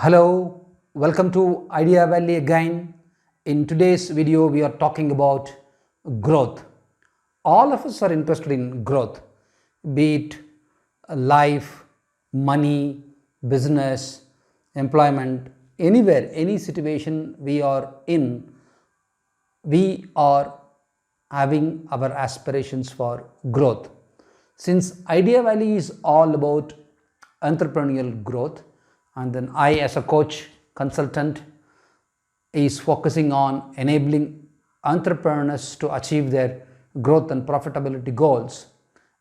Hello, welcome to Idea Valley again. In today's video, we are talking about growth. All of us are interested in growth, be it life, money, business, employment, anywhere, any situation we are in, we are having our aspirations for growth. Since Idea Valley is all about entrepreneurial growth, and then I, as a coach consultant, is focusing on enabling entrepreneurs to achieve their growth and profitability goals.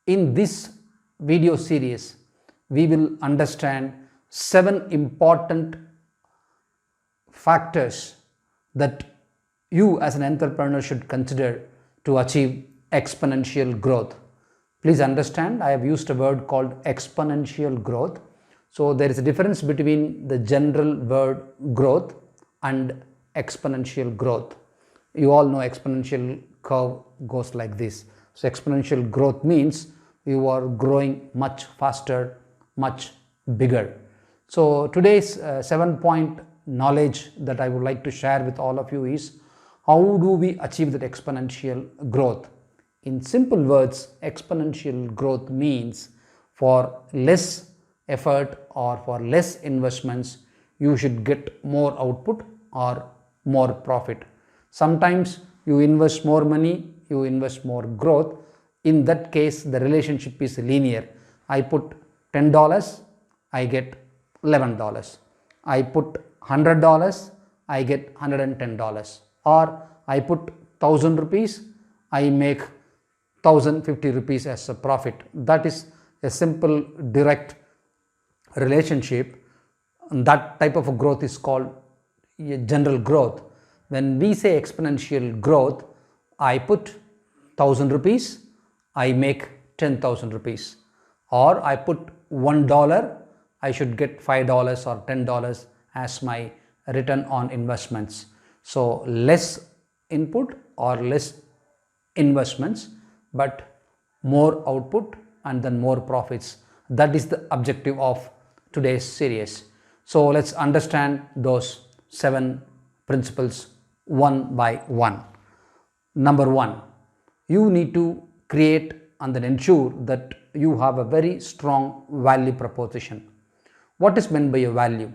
In this video series, we will understand 7 important factors that you as an entrepreneur should consider to achieve exponential growth. Please understand, I have used a word called exponential growth. So there is a difference between the general word growth and exponential growth. You all know exponential curve goes like this. So exponential growth means you are growing much faster, much bigger. So today's 7-point knowledge that I would like to share with all of you is how do we achieve that exponential growth? In simple words, exponential growth means for less effort or for less investments, you should get more output or more profit. Sometimes you invest more money, you invest more growth. In that case, the relationship is linear. I put $10, I get $11. I put $100, I get $110. Or I put 1,000 rupees, I make 1,050 rupees as a profit. That is a simple, direct relationship. That type of a growth is called general growth. When we say exponential growth, I put 1,000 rupees, I make 10,000 rupees. Or I put $1, I should get $5 or $10 as my return on investments. So less input or less investments, but more output and then more profits. That is the objective of today's series. So let's understand those 7 principles one by one. Number 1, you need to create and then ensure that you have a very strong value proposition. What is meant by a value?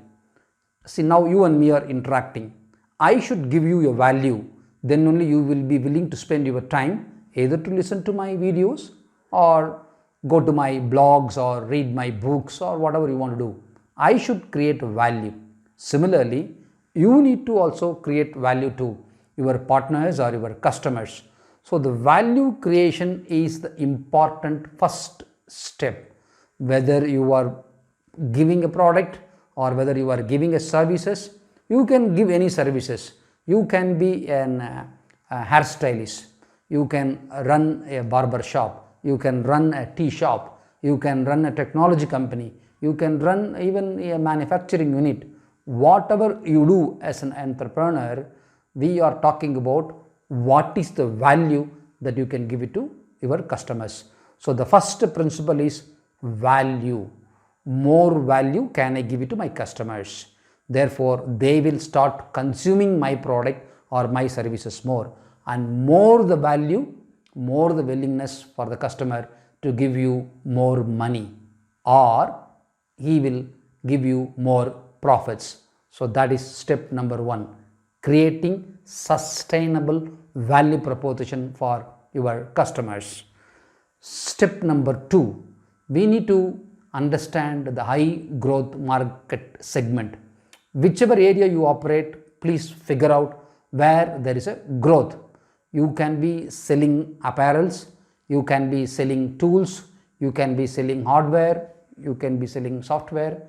See, now you and me are interacting. I should give you a value, then only you will be willing to spend your time either to listen to my videos or go to my blogs or read my books or whatever you want to do. I should create value. Similarly, you need to also create value to your partners or your customers. So the value creation is the important first step. Whether you are giving a product or whether you are giving a services, you can give any services. You can be a hairstylist, you can run a barber shop, you can run a tea shop, you can run a technology company, you can run even a manufacturing unit. Whatever you do as an entrepreneur, we are talking about what is the value that you can give it to your customers. So the first principle is value. More value can I give it to my customers. Therefore, they will start consuming my product or my services more. And more the value, more the willingness for the customer to give you more money, or he will give you more profits. So that is step number 1, creating sustainable value proposition for your customers. Step number 2, we need to understand the high growth market segment. Whichever area you operate, please figure out where there is a growth. You can be selling apparels, you can be selling tools, you can be selling hardware, you can be selling software.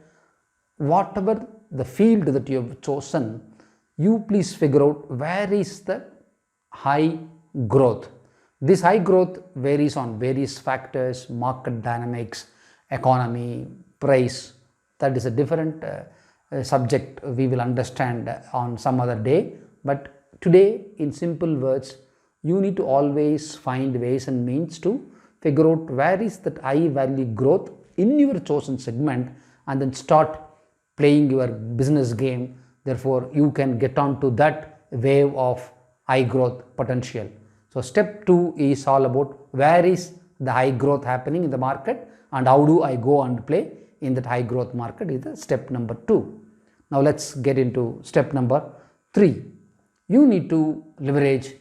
Whatever the field that you have chosen, you please figure out where is the high growth. This high growth varies on various factors, market dynamics, economy, price. That is a different subject we will understand on some other day. But today, in simple words, you need to always find ways and means to figure out where is that high value growth in your chosen segment and then start playing your business game. Therefore, you can get on to that wave of high growth potential. So step 2 is all about where is the high growth happening in the market and how do I go and play in that high growth market is the step number 2. Now let's get into step number 3. You need to leverage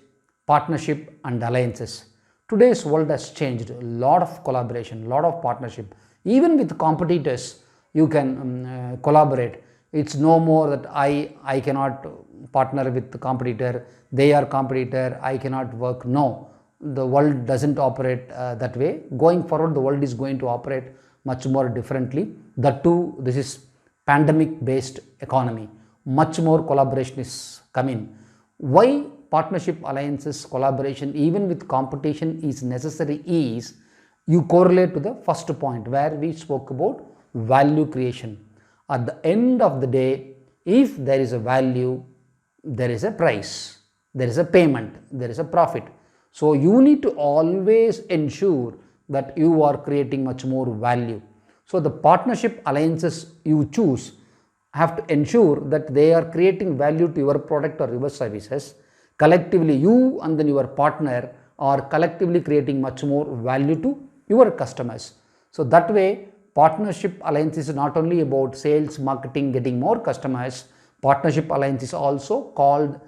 partnership and alliances. Today's world has changed. A lot of collaboration, a lot of partnership. Even with competitors, you can collaborate. It's no more that I cannot partner with the competitor, they are competitor, I cannot work. No, the world doesn't operate that way. Going forward, the world is going to operate much more differently. That too, this is pandemic based economy. Much more collaboration is coming. Why partnership, alliances, collaboration even with competition is necessary is you correlate to the first point where we spoke about value creation. At the end of the day, if there is a value, there is a price, there is a payment, there is a profit. So you need to always ensure that you are creating much more value. So the partnership alliances you choose have to ensure that they are creating value to your product or your services. Collectively, you and then your partner are collectively creating much more value to your customers. So that way, partnership alliance is not only about sales, marketing, getting more customers. Partnership alliance is also called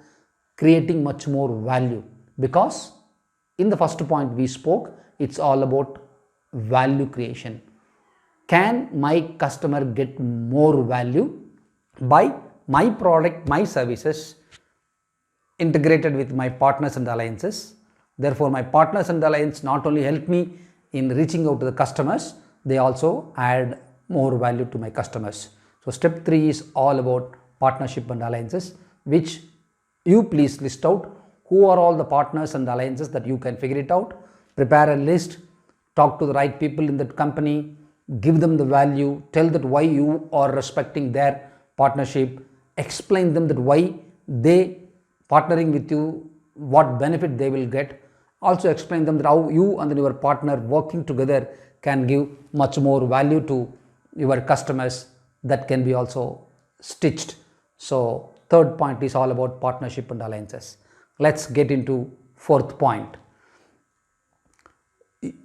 creating much more value, because in the first point we spoke, it's all about value creation. Can my customer get more value by my product, my services integrated with my partners and alliances? Therefore, my partners and alliance not only help me in reaching out to the customers, they also add more value to my customers. So step 3 is all about partnership and alliances, which you please list out who are all the partners and alliances that you can figure it out. Prepare a list, talk to the right people in that company, give them the value, tell that why you are respecting their partnership, explain them that why they partnering with you, what benefit they will get. Also explain them that how you and your partner working together can give much more value to your customers. That can be also stitched. So third point is all about partnership and alliances. Let's get into fourth point.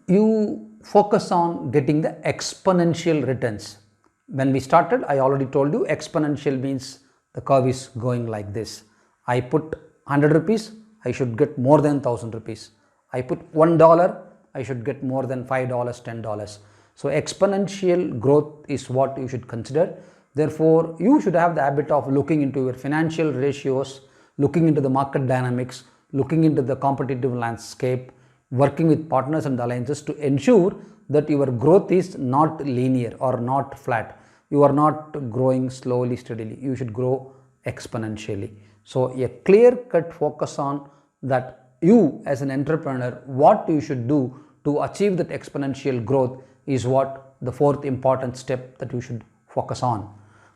You focus on getting the exponential returns. When we started, I already told you exponential means the curve is going like this. I put 100 rupees, I should get more than 1000 rupees. I put $1, I should get more than $5, $10. So exponential growth is what you should consider. Therefore, you should have the habit of looking into your financial ratios, looking into the market dynamics, looking into the competitive landscape, working with partners and alliances to ensure that your growth is not linear or not flat. You are not growing slowly, steadily. You should grow exponentially. So a clear-cut focus on that you as an entrepreneur, what you should do to achieve that exponential growth is what the fourth important step that you should focus on.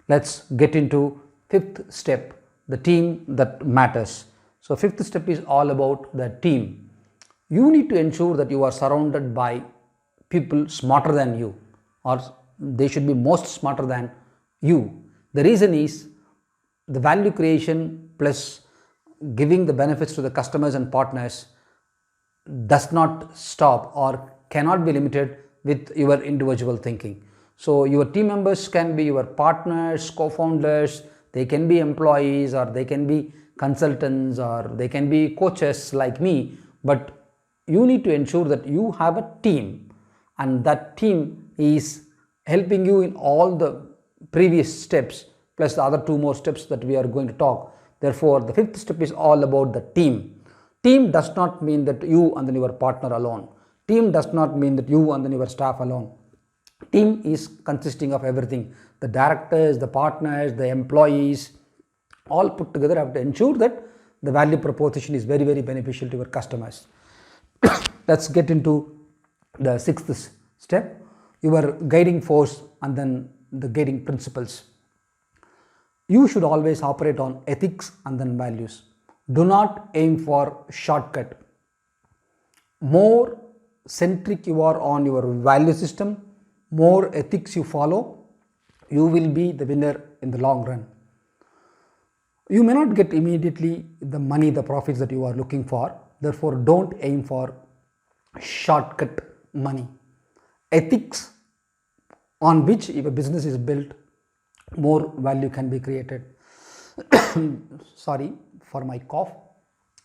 Let's get into fifth step, the team that matters. So fifth step is all about the team. You need to ensure that you are surrounded by people smarter than you, or they should be most smarter than you. The reason is the value creation plus giving the benefits to the customers and partners does not stop or cannot be limited with your individual thinking. So your team members can be your partners, co-founders, they can be employees, or they can be consultants, or they can be coaches like me, but you need to ensure that you have a team, and that team is helping you in all the previous steps plus the other two more steps that we are going to talk. Therefore, the fifth step is all about the team. Team does not mean that you and then your partner alone. Team does not mean that you and then your staff alone. Team is consisting of everything. The directors, the partners, the employees, all put together have to ensure that the value proposition is very, very beneficial to your customers. Let's get into the sixth step, your guiding force and then the guiding principles. You should always operate on ethics and then values. Do not aim for shortcut. More centric you are on your value system, more ethics you follow, you will be the winner in the long run. You may not get immediately the money, the profits that you are looking for. Therefore, don't aim for shortcut money. Ethics on which, if a business is built, more value can be created. Sorry for my cough.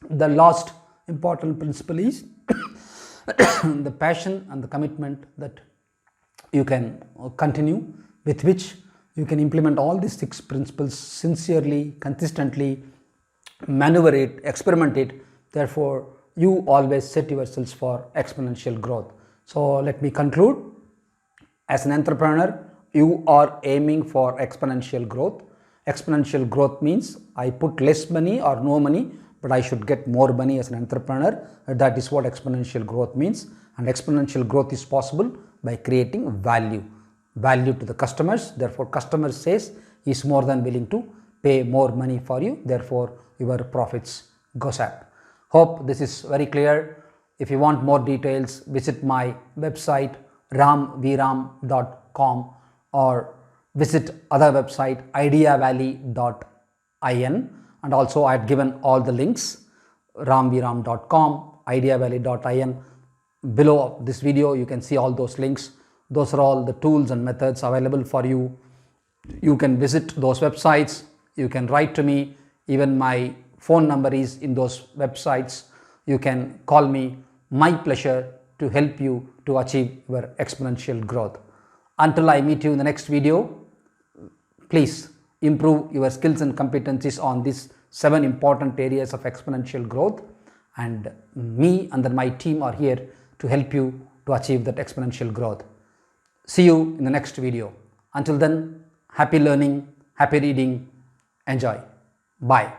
The last important principle is the passion and the commitment that you can continue, with which you can implement all these 6 principles sincerely, consistently, maneuver it, experiment it. Therefore, you always set yourselves for exponential growth. So let me conclude. As an entrepreneur, you are aiming for exponential growth. Exponential growth means I put less money or no money, but I should get more money as an entrepreneur. That is what exponential growth means. And exponential growth is possible by creating value to the customers. Therefore, customer says he is more than willing to pay more money for you. Therefore, your profits goes up. Hope this is very clear. If you want more details, visit my website ramviram.com or visit other website ideavalley.in, and also I have given all the links, ramviram.com, ideavalley.in. Below this video you can see all those links. Those are all the tools and methods available for you. You can visit those websites, you can write to me, even my phone number is in those websites. You can call me. My pleasure to help you to achieve your exponential growth. Until I meet you in the next video, please improve your skills and competencies on these 7 important areas of exponential growth, and me and my team are here to help you to achieve that exponential growth. See you in the next video. Until then, happy learning, happy reading, enjoy. Bye.